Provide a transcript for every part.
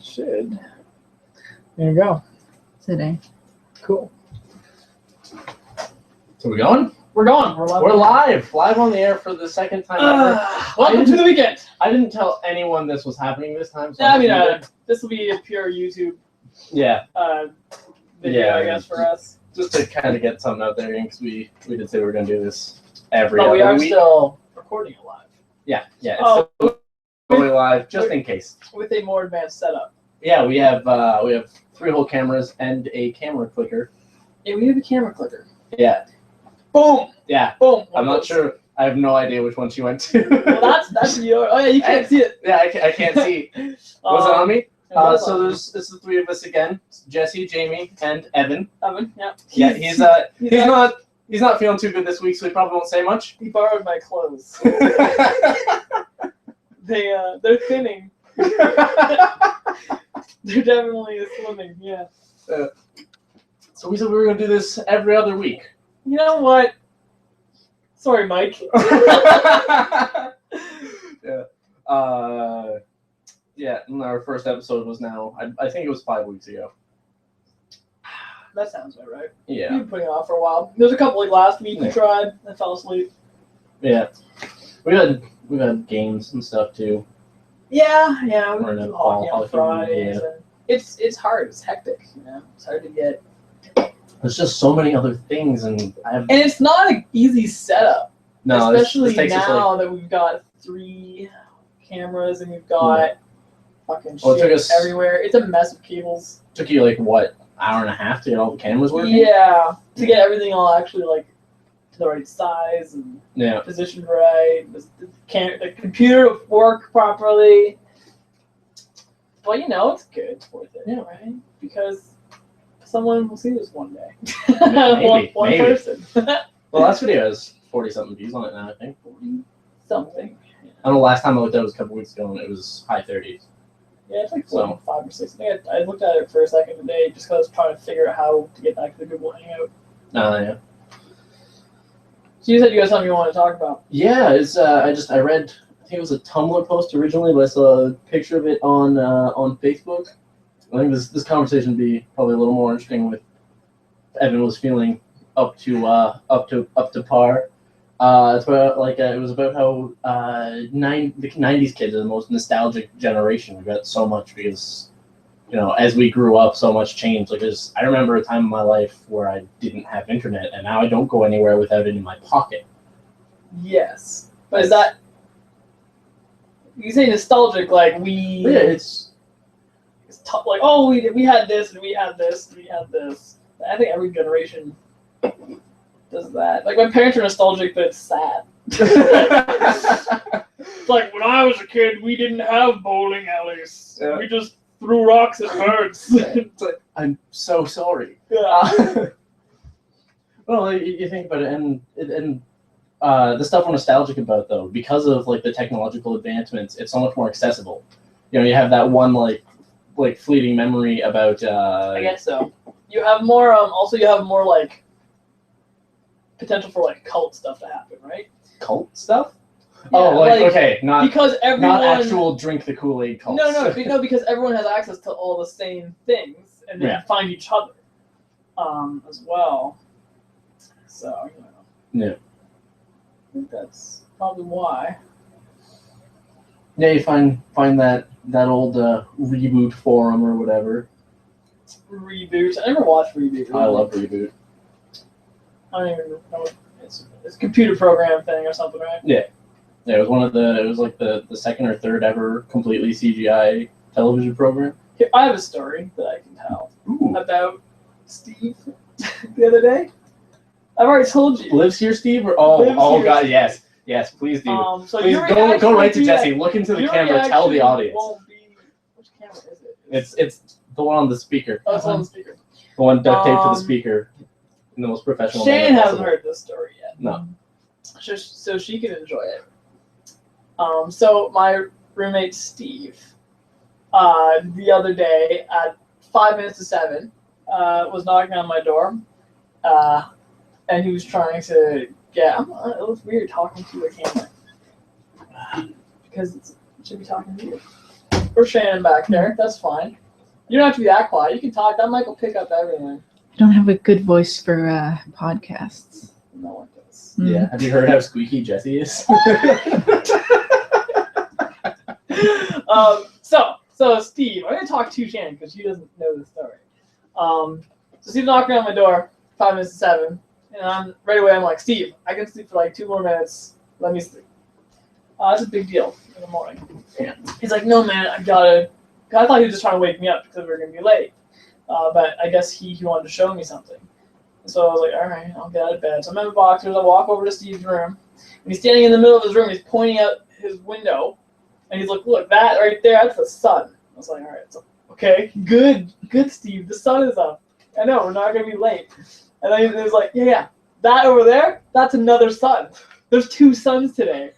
should. There you go. Today. Cool. So we're going? We're going. We're live on the air for the second time ever. Welcome to the weekend. I didn't tell anyone this was happening this time. So Yeah, I mean, this will be a pure YouTube yeah, video, Yeah, I guess, for us. just to kind of get something out there, because we did say we were going to do this every But other we are week. still recording it live. Yeah, it's Oh. still going live, just in case. With a more advanced setup. Yeah, we have 3 whole cameras and a camera clicker. Yeah, we have a camera clicker. Yeah, Boom! yeah. Boom! I'm not sure. I have no idea which one she went to. Well, that's your. Oh yeah, you can't see it. Yeah, I can't see. Was it on me? So it's the 3 of us again: Jesse, Jamie, and Evan. Evan, Yeah, he's not feeling too good this week, so he probably won't say much. He borrowed my clothes. They're thinning. They're definitely slimming. Yeah. So we said we were gonna do this every other week. You know what? Sorry, Mike. Yeah. Yeah. And our first episode was now. I think it was 5 weeks ago. That sounds about right. Yeah. We've been putting it off for a while. There's a couple like last week we Yeah. tried. I fell asleep. Yeah. We've had games and stuff too. Yeah. We Or in do a hockey fall- on Fridays. yeah. And it's hard. It's hectic. It's hard to get. There's just so many other things, and I have And it's not an easy setup, especially this takes us, now that we've got 3 cameras and we've got fucking Well, it took shit us- everywhere. It's a mess of cables. took you like what, hour and a half to get all the cameras working? Yeah, to get everything all actually like to the right size and Yeah. positioned right, the computer to work properly. But it's good. It's worth it, Yeah. right? Because someone will see this one day. Maybe, one maybe. person. Well, last video has 40-something views on it now, I think. Something. I don't know, last time I looked at it was a couple weeks ago, and it was high 30s. Yeah, it's like So- 5 or 6. I think I looked at it for a second today just because I was trying to figure out how to get back to the Google Hangout. Yeah. So you said you got something you want to talk about. Yeah, it's I read, I think it was a Tumblr post originally, but I saw a picture of it on Facebook. I think this conversation would be probably a little more interesting with Evan was feeling up to par. It's about it was about how the 90s kids are the most nostalgic generation. We got so much because as we grew up, so much changed. I remember a time in my life where I didn't have internet, and now I don't go anywhere without it in my pocket. Yes. But is that... You say nostalgic, like we... Yeah, it's It's like, oh, we had this, and we had this, and we had this. I think every generation does that. Like, my parents are nostalgic, but it's sad. It's like, when I was a kid, we didn't have bowling alleys. Yeah. We just threw rocks at birds. It's like, I'm so sorry. Yeah. Well, you think about it, and the stuff we're nostalgic about, though, because of the technological advancements, it's so much more accessible. You have that one like fleeting memory about. I guess so. You have more. Also, you have more potential for cult stuff to happen, right? Cult stuff. Yeah, Okay, not because everyone. not actual drink the Kool-Aid cults. No, because everyone has access to all the same things, and they Yeah. can find each other, as well. So Yeah. I think that's probably why. Yeah, you find that old Reboot forum or whatever. Reboot. I never watched Reboot. I love Reboot. I don't even know. It's a computer program thing or something, right? Yeah, it was the second or third ever completely CGI television program. Here, I have a story that I can tell Ooh. about Steve the other day. I've already told you. Lives here, Steve? Or Lives oh here, God, Steve. yes, please do. So Please your go reaction right to would be Jesse. that- Look into the your camera. Tell the reaction audience. won't be- Which camera is it? It's the one on the speaker. Oh, it's on the speaker. The one duct taped to the Um, speaker in the most professional Shane manner hasn't possible. heard this story yet. No. So she can enjoy it. So my roommate Steve, the other day at 5 minutes to 7, was knocking on my door, and he was trying to get. It looks weird talking to the camera because it should be talking to you. or Shannon back there. That's fine. You don't have to be that quiet. You can talk. That mic will pick up everything. I don't have a good voice for podcasts. No one does. Yeah. Have you heard how squeaky Jesse is? So Steve, I'm gonna talk to Shannon because she doesn't know the story. So Steve's knocking on my door, 5 minutes to 7, and right away I'm like, Steve, I can sleep for like 2 more minutes. Let me sleep. That's a big deal in the morning. Yeah. He's like, no man, I thought he was just trying to wake me up because we were gonna be late. But I guess he wanted to show me something. So I was like, all right, I'll get out of bed. So I'm in my boxers. I walk over to Steve's room, and he's standing in the middle of his room. He's pointing out his window, and he's like, look, that right there, that's the sun. I was like, all right, so, okay, good, Steve. The sun is up. I know, we're not going to be late. And then he was like, yeah, that over there, that's another sun. There's 2 suns today.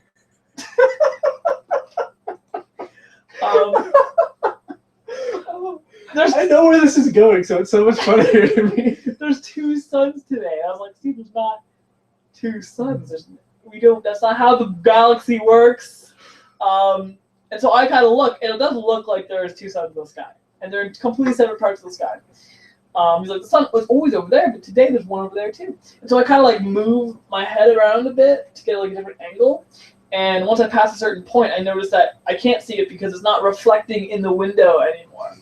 I know where this is going, so it's so much funnier to me. There's 2 suns today. I was like, Steve, there's not 2 suns. That's not how the galaxy works. And so I kind of look, and it does look like there's 2 suns in the sky, and they're in completely separate parts of the sky. He's like, the sun was always over there, but today there's one over there too. And so I kind of like move my head around a bit to get like a different angle. And once I pass a certain point, I notice that I can't see it because it's not reflecting in the window anymore.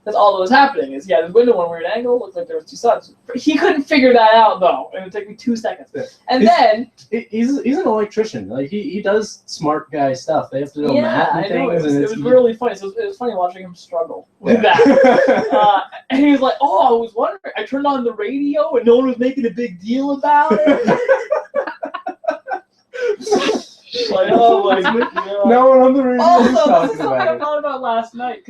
That's all that was happening. Is the window one weird angle looked like there was 2 suns. He couldn't figure that out though, and it would take me 2 seconds. Yeah. And then he's an electrician. Like he does smart guy stuff. They have to know math and things. It was really funny. So it was funny watching him struggle with that. And he was like, "Oh, I was wondering. I turned on the radio, and no one was making a big deal about it." Like, oh my god. No one on the radio is Also, this talking is something I about thought about last night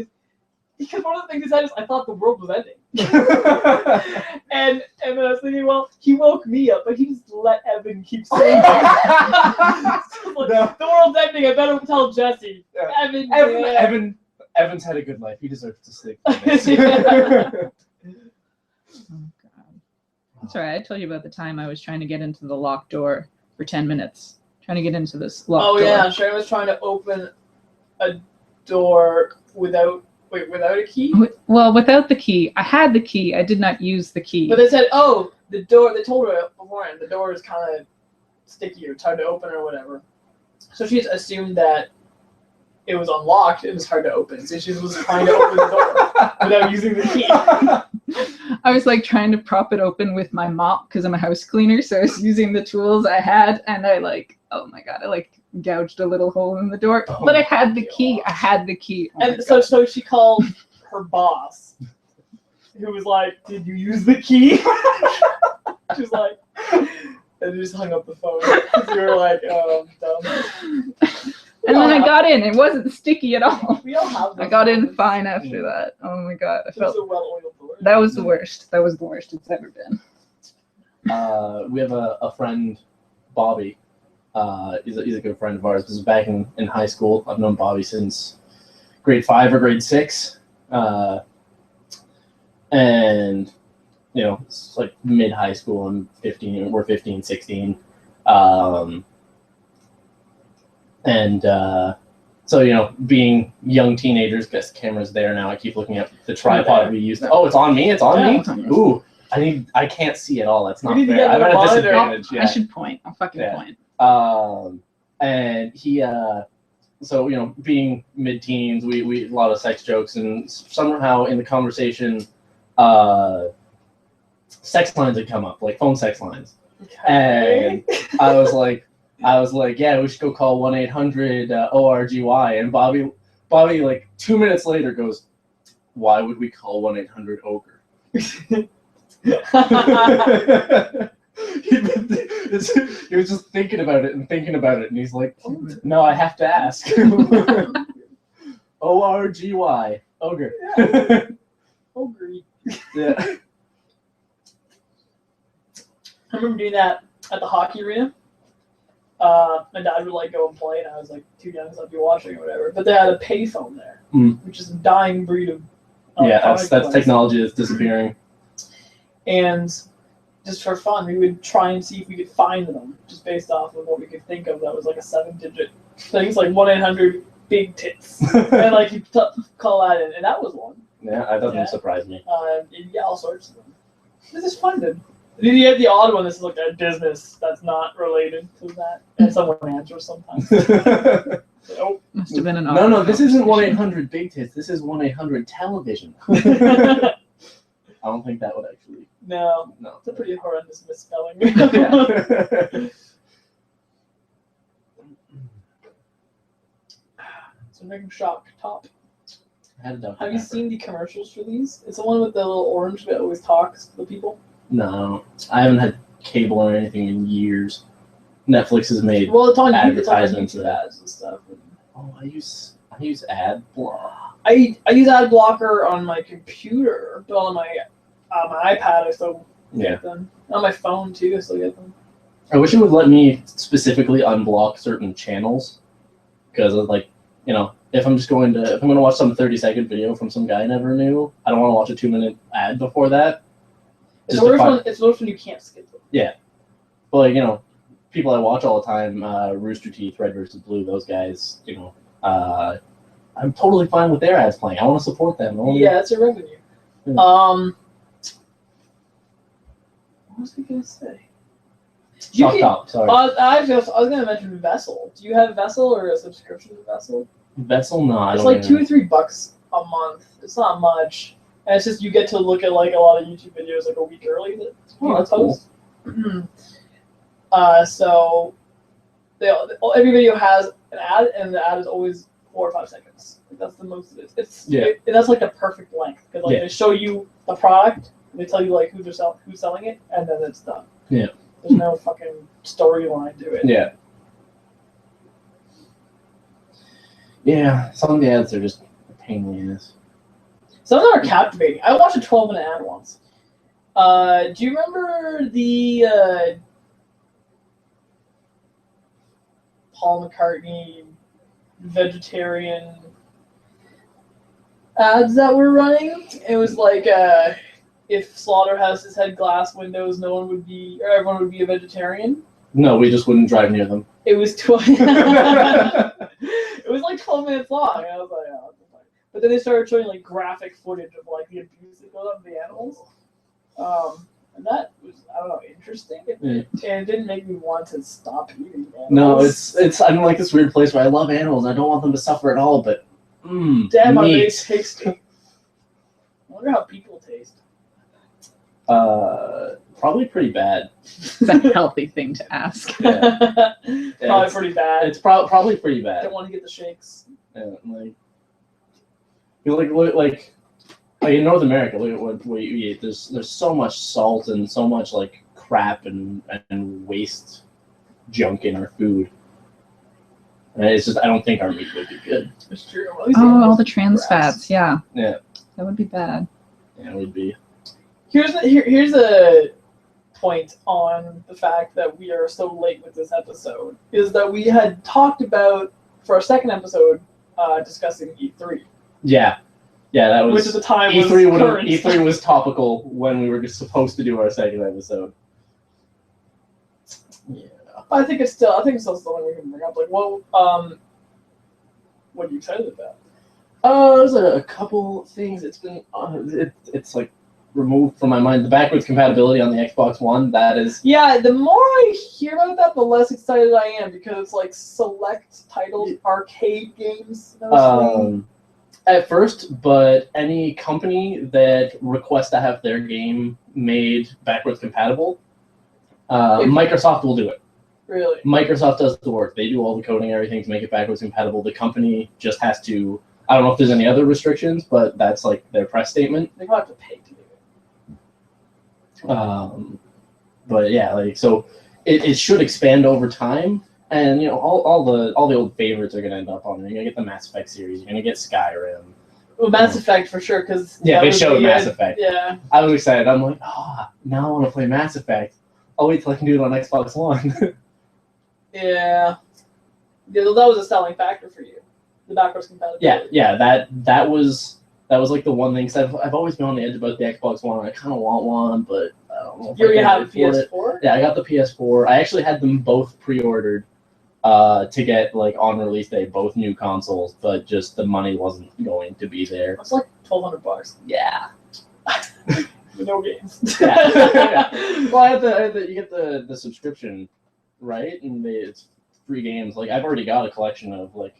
because one of the things he said is I thought the world was ending. it. And then I was thinking, well, he woke me up, but he just let Evan keep saying it. So like, No. the world's ending. I better tell Jesse. Yeah. Evans had a good life. He deserves to sleep. Yeah. Oh, God. That's right. I told you about the time I was trying to get into the locked door for 10 minutes. Trying to get into this locked door. Oh yeah, Sharon was trying to open a door without a key. Well, without the key. I had the key. I did not use the key. But they said, oh, the door. They told her beforehand the door is kind of sticky or it's hard to open or whatever. So she just assumed that it was unlocked. It was hard to open. So she was trying to open the door without using the key. I was like trying to prop it open with my mop because I'm a house cleaner. So I was using the tools I had, and I oh my god, I gouged a little hole in the door. Oh but I had the key. I had the key. Oh And so she called her boss, who was like, "Did you use the key?" She was like, and they just hung up the phone because you were like, "Oh, dumb." And then I got in. It wasn't sticky at all. We all have. I got in fine after that. Oh my god, I It was felt a well-oiled door. that was the worst. That was the worst it's ever been. We have a friend, Bobby. He's a good friend of ours. This is back in high school. I've known Bobby since grade 5 or grade 6. And, it's like mid-high school. I'm 15. We're 15, 16. So, being young teenagers, guess the camera's there now. I keep looking at the tripod we used. Oh, it's on me? It's on Yeah, it's on me? you. Ooh, I can't see at all. That's not We need to fair. get I'm at the a monitor. disadvantage. I Yeah. should point. I'll fucking Yeah. point. And he, so, being mid-teens, we a lot of sex jokes, and somehow in the conversation, sex lines had come up, like phone sex lines. Okay. And I was like, yeah, we should go call 1-800-ORGY. And Bobby, like 2 minutes later goes, why would we call 1-800-OGRE? He was just thinking about it, and he's like, no, I have to ask. ORGY, ogre. Ogre. Yeah. I remember doing that at the hockey arena. My dad would go and play, and I was too young, so I'd be watching or whatever. But they had a payphone there, which is a dying breed of Yeah, that's device. technology that's disappearing. And just for fun, we would try and see if we could find them, just based off of what we could think of. That was a 7-digit thing. It's 1-800 big tits, and like you call that in, and that was one. Yeah, that doesn't Yeah. surprise me. Yeah, all sorts of them. This is fun, dude. Then you have the odd one that's like a business that's not related to that, and someone answers sometimes. Oh. Must have been an No, this isn't conversation. 1-800 Big Tits. This is 1-800 Television. I don't think that would actually. No, No. it's a pretty horrendous misspelling. Yeah. So making shock top. I had a Dr. Have you Pepper. seen the commercials for these? It's the one with the little orange that always talks to the people. No, I haven't had cable or anything in years. Netflix has made. Well, it's on YouTube, it's on Advertisements YouTube of that. ads and stuff. Oh, I use ad block. I use ad blocker on my computer, but on my iPad I still Yeah. get them. On my phone too, I still get them. I wish it would let me specifically unblock certain channels, because like, you know, if I'm going to watch some 30-second video from some guy I never knew, I don't want to watch a 2-minute ad before that. It's Just to find- worse when you can't skip them. But like, you know, people I watch all the time, Rooster Teeth, Red vs. Blue, those guys, you know, I'm totally fine with their ads playing. I want to support them. Yeah, it's a revenue. Yeah. What was I gonna say? Shock can- top, sorry. I was gonna mention Vessel. Do you have Vessel or a subscription to Vessel? Vessel, no, I It's don't like $2 or $3 a month. It's not much, and it's just you get to look at like a lot of YouTube videos like a week early that Oh, that's cool. So every video has an ad, and the ad is always 4 or 5 seconds. Like, that's the most of it. And that's like the perfect length because like Yeah. they show you the product, and they tell you like who's selling it, and then it's done. Yeah. There's no fucking storyline to it. Yeah. Yeah, some of the ads are just a pain in the ass. Some of them are captivating. I watched a 12-minute ad once. Do you remember the Paul McCartney vegetarian ads that were running? It was like if slaughterhouses had glass windows, everyone would be a vegetarian. No, we just wouldn't drive near them. It was 12. It was like 12 minutes long. And I was like, oh, what the fuck? But then they started showing like graphic footage of like the abuse that goes on to the animals. And that was, I don't know, interesting. And it didn't make me want to stop eating animals. No, it's I'm in like this weird place where I love animals and I don't want them to suffer at all, but Damn, are they meat. tasty? I wonder how people taste. Probably pretty bad. It's a healthy thing to ask. Yeah. Probably pretty bad. It's probably pretty bad. Don't want to get the shakes. Yeah, like, you know, like in North America, look at what you eat. There's so much salt and so much like crap and waste junk in our food. And it's just I don't think our meat would be good. It's true. Oh, all the trans Grass. fats. Yeah. Yeah. That would be bad. Yeah, it would be. Here's a point on the fact that we are so late with this episode is that we had talked about for our second episode discussing E3, Yeah, that was. which at the time E3 was current. E3 was topical when we were just supposed to do our second episode. Yeah. I think it's still something we can bring up. Like, what are you excited about? There's a couple things. It's been it's like removed from my mind. The backwards compatibility on the Xbox One. That is. Yeah, the more I hear about that, the less excited I am because it's like select titles, arcade games. Mostly. At first, but any company that requests to have their game made backwards compatible, Microsoft will do it. Really? Microsoft does the work. They do all the coding, everything to make it backwards compatible. The company just has to. I don't know if there's any other restrictions, but that's like their press statement. They probably have to pay to do it. But yeah, like so, it should expand over time, and you know all the old favorites are gonna end up on there. You're gonna get the Mass Effect series. You're gonna get Skyrim. Well, Mass Effect for sure, because Yeah, they showed Mass Effect. Yeah. I was excited. I'm like, now I want to play Mass Effect. I'll wait till I can do it on Xbox One. Yeah. That was a selling factor for you, the backwards compatibility. yeah. That was like the one thing. Cause I've always been on the edge about the Xbox One. I kind of want one, but I don't know. If You're I gonna can have a afford it. PS4. Yeah, I got the PS4. I actually had them both pre-ordered to get like on release day both new consoles, but just the money wasn't going to be there. It's like $1,200. Yeah. With no games. Yeah. Well, I had you get the subscription, right? And it's free games. Like I've already got a collection of like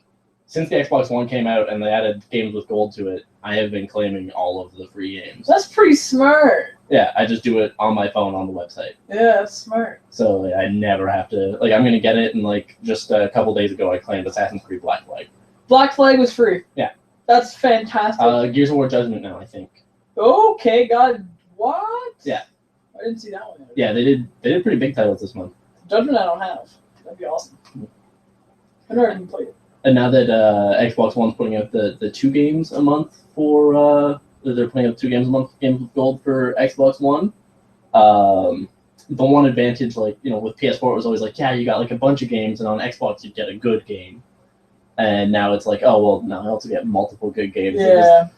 since the Xbox One came out and they added games with gold to it. I have been claiming all of the free games. That's pretty smart. Yeah, I just do it on my phone on the website. Yeah, that's smart. So like, I never have to like I'm gonna get it, and like just a couple days ago I claimed Assassin's Creed Black Flag. Black Flag was free. Yeah. That's fantastic. Gears of War Judgment now, I think. Okay, God, what? Yeah. I didn't see that one yet. Yeah, they did pretty big titles this month. Judgment I don't have. That'd be awesome. I've never even played it. And now that Xbox One's putting out the 2 games a month for they're putting out 2 games a month, games with gold for Xbox One. The one advantage, like with PS4, it was always like, yeah, you got like a bunch of games, and on Xbox you get a good game. And now it's like, oh well, now I also get multiple good games. Yeah.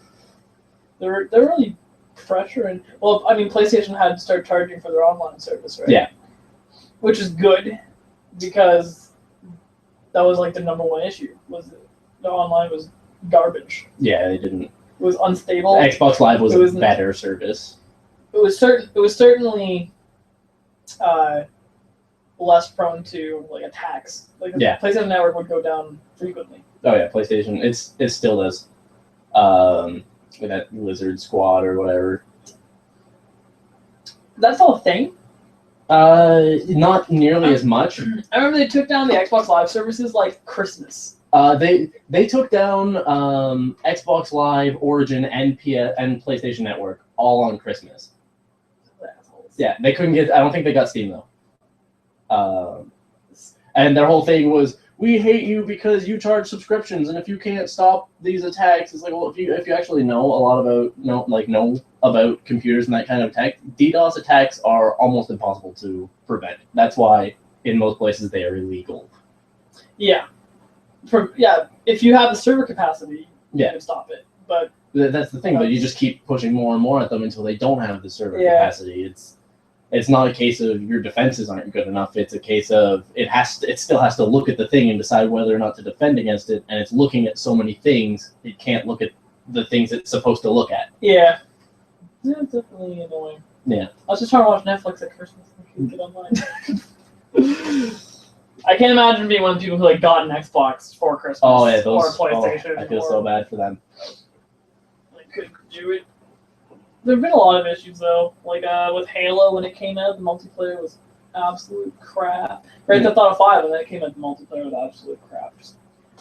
They're really pressuring. Well, I mean, PlayStation had to start charging for their online service, right? Yeah. Which is good because that was like the number one issue. Was the online was garbage. Yeah, they didn't. It was unstable. Xbox Live was It was a better service. It was certainly less prone to like attacks. Like the Yeah. PlayStation Network would go down frequently. Oh yeah, PlayStation. It still does. With that Lizard Squad or whatever. That's all a thing. Not nearly as much. I remember they took down the Xbox Live services like Christmas. They took down Xbox Live, Origin, and PlayStation Network all on Christmas. Assholes. Yeah, they couldn't get. I don't think they got Steam though. And their whole thing was, we hate you because you charge subscriptions, and if you can't stop these attacks, it's like, well, if you actually know a lot about know about computers and that kind of tech, DDoS attacks are almost impossible to prevent. That's why in most places they are illegal. Yeah. If you have the server capacity, you Yeah. can stop it. But That's the thing, but you just keep pushing more and more at them until they don't have the server Yeah. capacity. It's not a case of your defenses aren't good enough. It's a case of it still has to look at the thing and decide whether or not to defend against it. And it's looking at so many things, it can't look at the things it's supposed to look at. yeah, it's definitely annoying. Yeah. I was just trying to watch Netflix at Christmas and couldn't get online. I can't imagine being one of the people who like got an Xbox for Christmas Oh yeah, or those. PlayStation. I feel or, so bad for them. Like, couldn't do it. There've been a lot of issues though, like with Halo when it came out, the multiplayer was absolute crap. Grand Theft Auto 5, and then it came out, the multiplayer was absolute crap. Just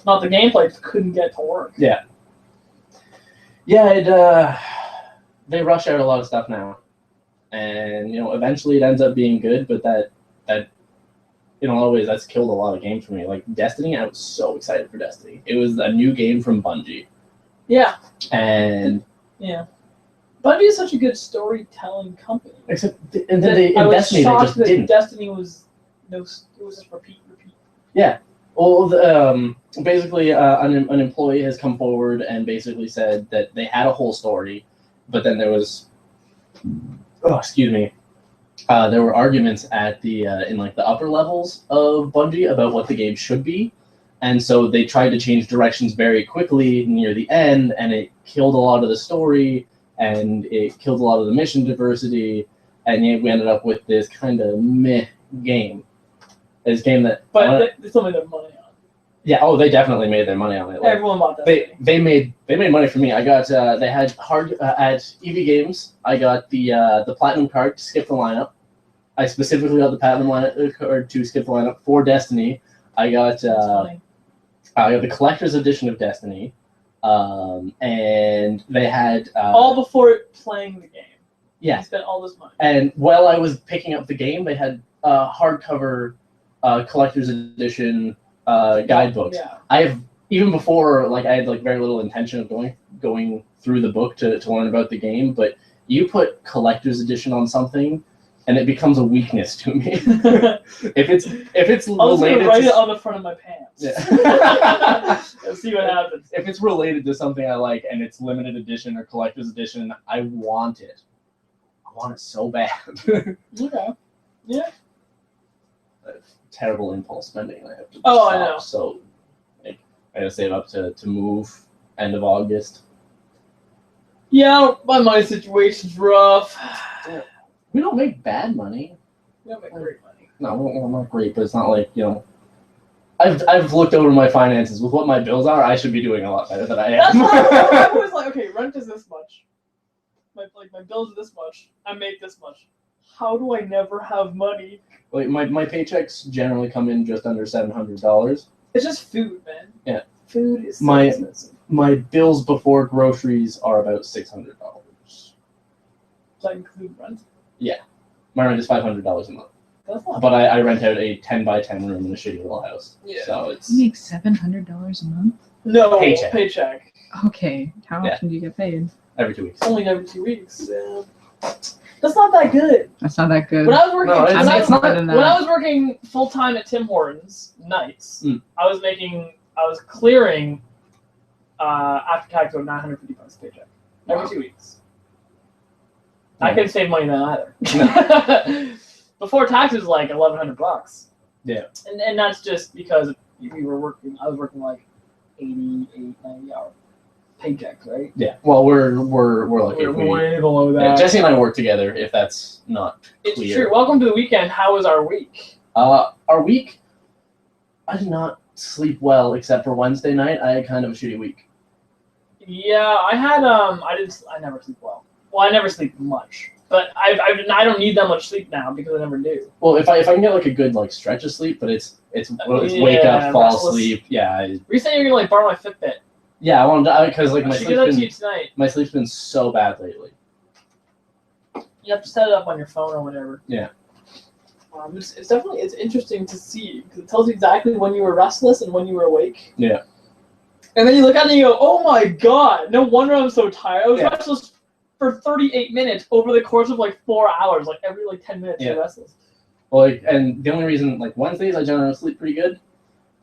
not the gameplay, just couldn't get to work. Yeah. They rush out a lot of stuff now, and eventually it ends up being good. But that in a lot of ways that's killed a lot of games for me. Like Destiny, I was so excited for Destiny. It was a new game from Bungie, Yeah, and yeah. Bungie is such a good storytelling company. and then they I in was Destiny they shocked just that didn't. Destiny was it was just repeat. Well, basically, an employee has come forward and basically said that they had a whole story, but then there was, there were arguments at the in like the upper levels of Bungie about what the game should be, and so they tried to change directions very quickly near the end, and it killed a lot of the story, and it killed a lot of the mission diversity, and yet we ended up with this kind of meh game. This game that, But they still made their money on yeah, they definitely made their money on it. it. Like, Everyone bought that. they made money for me. I got they had hard at EV Games. I got the platinum card to skip the lineup. I specifically got the platinum card to skip the lineup for Destiny. I got funny. I got the collector's edition of Destiny, and they had All before playing the game. Yeah. You spent all this money. And while I was picking up the game, they had hardcover collector's edition guidebooks. Yeah. I have even before, like I had like very little intention of going through the book to learn about the game, but you put collector's edition on something, and it becomes a weakness to me. if it's I was related gonna write to, it on the front of my pants. Yeah. Let's see what happens. if it's related to something I like and it's limited edition or collector's edition, I want it. I want it so bad. Okay. Yeah. have terrible impulse spending. I have to Oh, I stop. know. So like, I gotta save up to move end of August. Yeah, my money situation's rough. We don't make bad money. We don't make great money. No, well, not great, but it's not like, you know. I've looked over my finances. With what my bills are, I should be doing a lot better than I That's am. why I'm always like, okay, rent is this much. My bills are this much. I make this much. How do I never have money? Like my paychecks generally come in just under $700. It's just food, man. Yeah. Food is so My- expensive. My bills before groceries are about $600. Does that include rent? My rent is $500 a month, That's not but I rent out a 10 by 10 room in a shitty little house. Yeah. So it's You make $700 a month. no Paycheck. Okay, how Yeah. often do you get paid? every 2 weeks. Only every 2 weeks. Yeah. That's not that good. That's not that good. When I was working, No, it's- when, I, it's not- better than when that. I was working full time at Tim Hortons nights, Mm. I was clearing after tax about $950 a paycheck every Wow. 2 weeks. I couldn't save money then either. Before taxes, like $1,100. Yeah. And that's just because we were working. I was working like 88, 90 hour paychecks, right? Yeah. Well, we're lucky. We're if we, way below that. yeah, Jesse and I work together. If that's not It's clear. true. Welcome to the weekend. How was our week? Our week, I did not sleep well except for Wednesday night. I had kind of a shitty week. Yeah, I had I never sleep well. Well, I never sleep much, but I don't need that much sleep now because I never do. Well, if I can get like a good like stretch of sleep, but it's wake Yeah, up, fall restless. asleep. Yeah, Recently, you're gonna like borrow my Fitbit. yeah. I wanted to because like I my should give that to you sleep's tonight. been so bad lately. You have to set it up on your phone or whatever. Yeah. It's definitely interesting to see because it tells you exactly when you were restless and when you were awake. Yeah. And then you look at it and you go, "Oh my god! No wonder I'm so tired. I was Yeah. restless for 38 minutes over the course of like 4 hours. Like every like 10 minutes, Yeah. you're restless." Well, like, and the only reason like Wednesdays I generally sleep pretty good.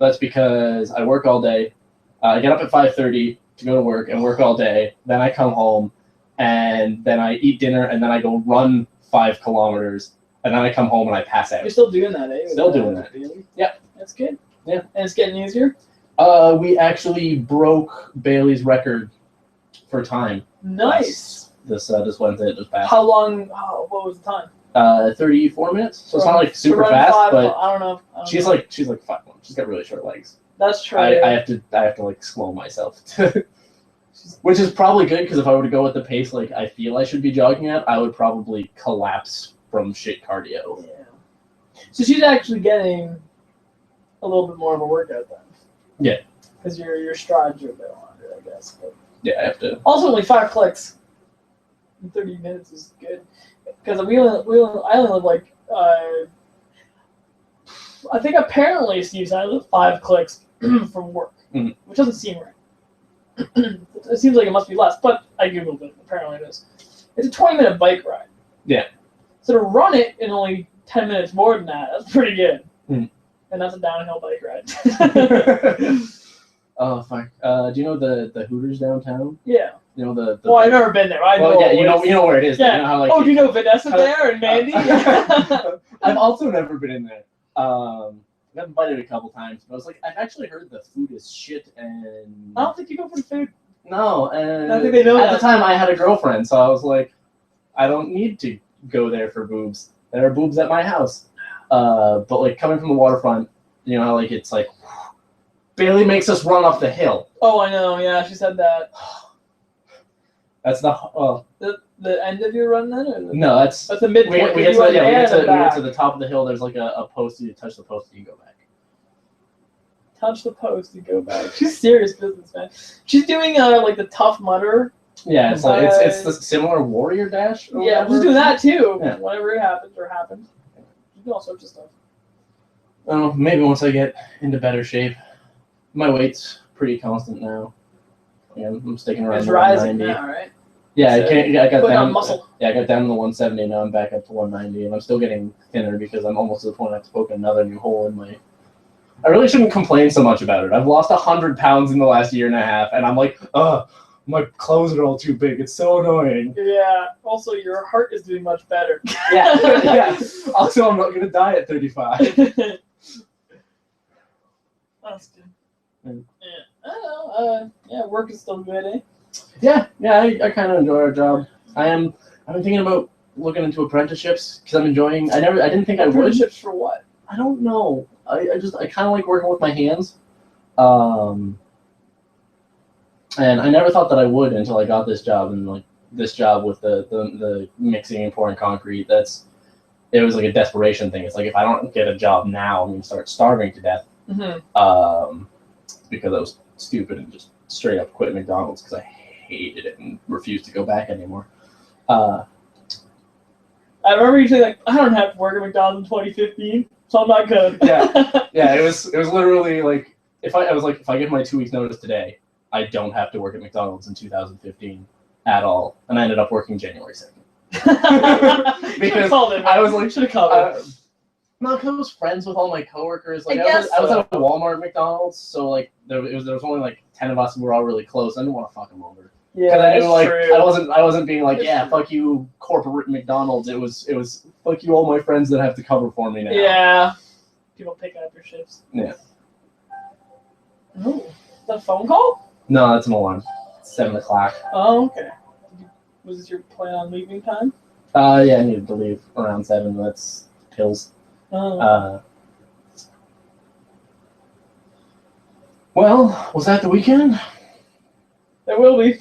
That's because I work all day. I get up at 5:30 to go to work and work all day. Then I come home, and then I eat dinner, and then I go run 5 kilometers, and then I come home and I pass You're out. still doing that, eh? Still doing that. Really? Yep. That's good. Yeah. And it's getting easier. We actually broke Bailey's record for time Nice. this Wednesday that just passed. How long? What was the time? 34 minutes. So it's not like To super run fast, 5, but I don't know. she's like 5'1". She's got really short legs. That's true. I have to like slow myself, which is probably good because if I were to go at the pace like I feel I should be jogging at, I would probably collapse from shit cardio. Yeah. So she's actually getting a little bit more of a workout then. Yeah. Because your strides are a bit longer, I guess. But Yeah, I have to. ultimately, 5 clicks in 30 minutes is good. Because I only live like I think apparently Steve said I live 5 clicks from work, Mhm. which doesn't seem right. It seems like it must be less, but I googled it. Apparently, it is. It's a 20-minute bike ride. Yeah. So to run it in only 10 minutes more than that, that's pretty good. Mhm. And that's a downhill bike ride. Oh fuck. Do you know the Hooters downtown? Yeah. You know the. Well, I've never been there. I know. Well, yeah, you it's- know where it is. Yeah. You know how, like, Oh, do you know Vanessa how- there and Mandy? I've also never been in there. I've invited a couple times, but I was like, I've actually heard the food is shit, and I don't think you go for the food. no, and I think they know at that. the time I had a girlfriend, so I was like, I don't need to go there for boobs. There are boobs at my house. But like coming from the waterfront, you know how like it's like Bailey makes us run off the hill. Oh, I know. Yeah, she said that. That's the The end of your run then? Or no, that's that's the we midpoint. get, we, You get to, went yeah, we, there get to, and we get back. to the top of the hill. There's like a post. You touch the post, and you go back. Touch the post and go back. She's serious business, man. She's doing like the Tough Mudder. Yeah, it's like it's the similar Warrior Dash. or Yeah, whatever. she's doing that too. Yeah. Whenever it happens or happened. She do all sorts of stuff. I don't know, maybe once I get into better shape. My weight's pretty constant now. Yeah, I'm sticking around It's the rising 190. now, right? Yeah, So, I got putting down. on muscle. Yeah, I got down to the 170. Now I'm back up to 190, and I'm still getting thinner because I'm almost to the point I have to poke another new hole in my. I really shouldn't complain so much about it. I've lost 100 pounds in the last year and a half, and I'm like, my clothes are all too big. It's so annoying. Yeah. Also, your heart is doing much better. Yeah, yeah. Also, I'm not gonna die at 35. That's good. Mm. Yeah. I don't know. Yeah, work is still good, eh? Yeah, I kind of enjoy our job. I've been thinking about looking into apprenticeships because I'm enjoying. I didn't think I would. Apprenticeships for what? I don't know. I kind of like working with my hands. And I never thought that I would until I got this job, and like this job with the mixing and pouring concrete. It was like a desperation thing. It's like if I don't get a job now, I'm gonna start starving to death. Mm-hmm. Because I was stupid and just straight up quit McDonald's because I hated it and refused to go back anymore. I remember you saying like, I don't have to work at McDonald's in 2015, so I'm not good. Yeah, it was literally like if I give my 2 weeks notice today, I don't have to work at McDonald's in 2015 at all, and I ended up working January 2nd. Because I was like, should have called no, because I was friends with all my coworkers. Like I I was at a Walmart McDonald's, so like there was only like 10 of us, and we were all really close. I didn't want to fuck them over. Yeah, I knew like true. I wasn't being like, It's yeah, true. fuck you, corporate McDonald's. It was fuck you, all my friends that have to cover for me now. Yeah. People picking up your shifts. Yeah. Oh, is that a phone call? No, that's an alarm. It's 7 o'clock. Oh, okay. Was this your plan on leaving time? Yeah, I needed to leave around 7. That's pills. Oh. Well, was that the weekend? There will be.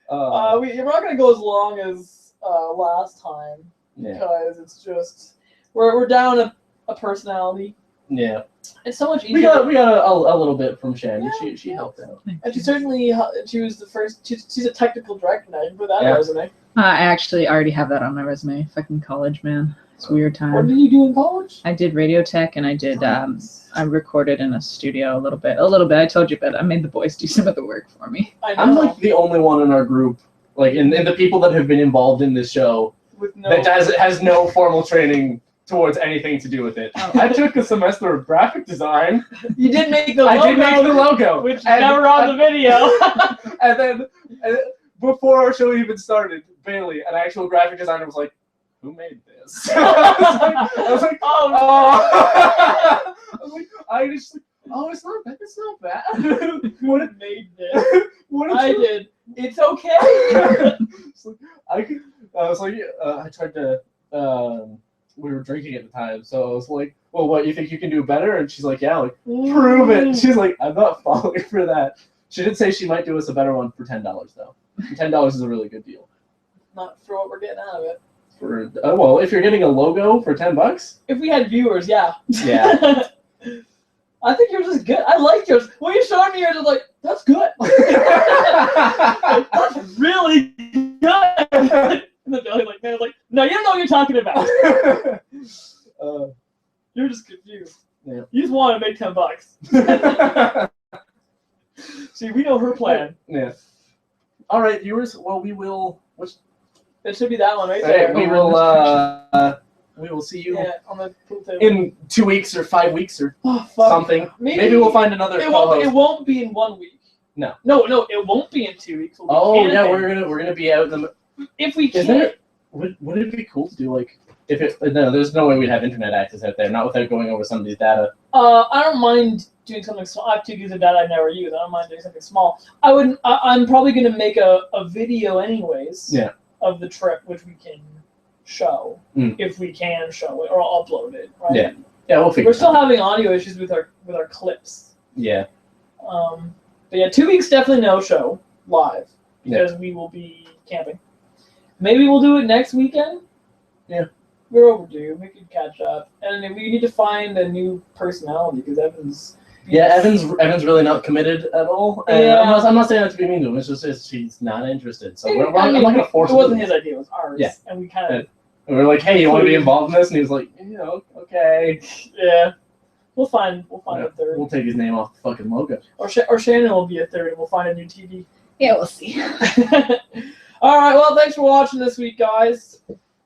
Uh, we're not gonna go as long as last time yeah, because it's just we're down a personality. yeah. It's so much easier. We got a little bit from Shannon. Yeah, She helped out. And she certainly she was the first. She's a technical director now. You can put that on Yeah. resume. I actually already have that on my resume. Fucking college, man. It's a weird What time. did you do in college? I did radio tech and I did I recorded in a studio a little bit. I told you, but I made the boys do some of the work for me. I know. I'm like the only one in our group, like in the people that have been involved in this show, with no. that has no formal training towards anything to do with it. Oh. I took a semester of graphic design. You did make the I logo, did make the logo, which is and- never on the video. and then before our show even started, Bailey, an actual graphic designer, was like, "Who made this?" I was like, Oh, "Oh." I was like, "Oh, it's not bad. It's not bad." who made this? What did I you- did. It's okay. It's like, I was like, I tried to. We were drinking at the time, so I was like, "Well, what, you think you can do better?" And she's like, "Yeah, like prove it." She's like, "I'm not falling for that." She did say she might do us a better one for $10 though. $10 is a really good deal. Not for what we're getting out of it. For well, if you're getting a logo for $10, If we had viewers, yeah. yeah. I think yours is good. I like yours. When you showed me yours, I was like, that's good. That's really good. And then Billy's like, man, I was like, no, you don't know what you're talking about. You're just confused. Yeah. You just want to make $10. See, we know her plan. Yeah. All right, viewers. Well, we will. It should be that one right there. We will see you Yeah, on the pool table. in 2 weeks or 5 weeks or Oh, fuck. something. Maybe we'll find another It co-host. won't be in 1 week. No, it won't be in 2 weeks. We'll be Oh yeah, camping. we're gonna be out in the. If we Is can. there? Would it be cool to do like if it? No, there's no way we'd have internet access out there, not without going over somebody's data. I don't mind doing something small. I have 2 gigs of data I never use. I don't mind doing something small. I'm probably going to make a video anyways. Yeah. Of the trip, which we can show if we can show it or upload it. Right. Yeah. Yeah, we'll figure. We're still having audio issues with our clips. Yeah. But yeah, 2 weeks definitely no show live because we will be camping. Maybe we'll do it next weekend. Yeah. We're overdue. We could catch up, and we need to find a new personality because Evan's. Yeah, Evan's really not committed at all. And Yeah. I'm not saying that to be mean to him. It's just she's not interested. So I'm I mean, not gonna force it. wasn't him. his idea; it was ours. Yeah. And we kind of. And we're like, hey, you want to be involved in this? And he was like, okay. Yeah. We'll find a third. We'll take his name off the fucking logo. Or Shannon will be a third, and we'll find a new TV. Yeah, we'll see. All right. Well, thanks for watching this week, guys,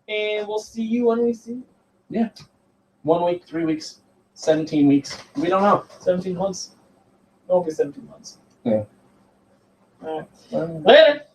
and we'll see you when we see you. 1 week, 3 weeks, 17 weeks. We don't know. 17 months. It won't be 17 months. Yeah. All right. Later.